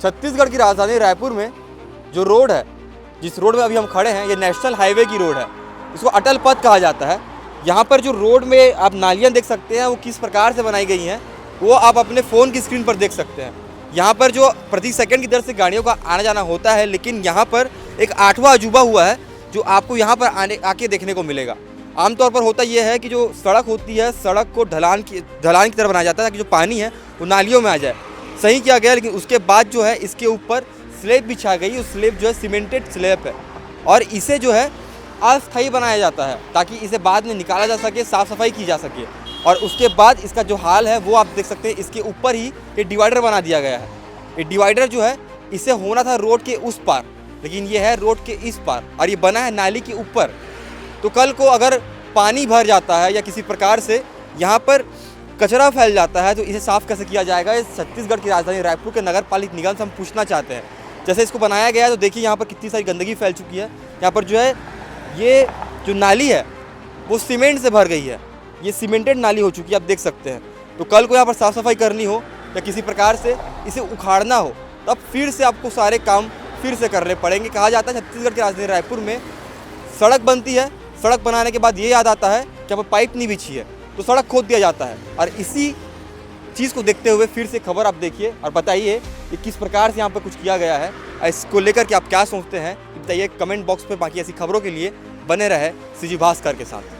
छत्तीसगढ़ की राजधानी रायपुर में जो रोड है, जिस रोड में अभी हम खड़े हैं, ये नेशनल हाईवे की रोड है। इसको अटल पथ कहा जाता है। यहाँ पर जो रोड में आप नालियाँ देख सकते हैं वो किस प्रकार से बनाई गई हैं, वो आप अपने फ़ोन की स्क्रीन पर देख सकते हैं। यहाँ पर जो प्रति सेकंड की दर से गाड़ियों का आना जाना होता है, लेकिन यहाँ पर एक 8वां अजूबा हुआ है जो आपको यहाँ पर आके देखने को मिलेगा। आमतौर पर होता यह है कि जो सड़क होती है, सड़क को ढलान की तरह बनाया जाता है ताकि जो पानी है वो नालियों में आ जाए। सही किया गया, लेकिन उसके बाद जो है इसके ऊपर स्लेब बिछा गई। उस स्लेब जो है सीमेंटेड स्लेब है और इसे जो है अस्थायी बनाया जाता है ताकि इसे बाद में निकाला जा सके, साफ़ सफाई की जा सके। और उसके बाद इसका जो हाल है वो आप देख सकते हैं। इसके ऊपर ही ये डिवाइडर बना दिया गया है। ये डिवाइडर जो है इसे होना था रोड के उस पार, लेकिन ये है रोड के इस पार और ये बना है नाली के ऊपर। तो कल को अगर पानी भर जाता है या किसी प्रकार से यहाँ पर कचरा फैल जाता है तो इसे साफ़ कैसे किया जाएगा? ये छत्तीसगढ़ की राजधानी रायपुर के नगर पालिक निगम से हम पूछना चाहते हैं। जैसे इसको बनाया गया है तो देखिए यहाँ पर कितनी सारी गंदगी फैल चुकी है। यहाँ पर जो है ये जो नाली है वो सीमेंट से भर गई है। ये सीमेंटेड नाली हो चुकी है, आप देख सकते हैं। तो कल को यहाँ पर साफ़ सफाई करनी हो या किसी प्रकार से इसे उखाड़ना हो तब फिर से आपको सारे काम फिर से करने पड़ेंगे। कहा जाता है छत्तीसगढ़ की राजधानी रायपुर में सड़क बनती है, सड़क बनाने के बाद ये याद आता है कि यहाँ पर पाइप नहीं बिछी है तो सड़क खोद दिया जाता है। और इसी चीज़ को देखते हुए फिर से खबर आप देखिए और बताइए कि किस प्रकार से यहाँ पर कुछ किया गया है। इसको लेकर के आप क्या सोचते हैं बताइए कमेंट बॉक्स पर। बाकी ऐसी खबरों के लिए बने रहे सीजी भास्कर के साथ।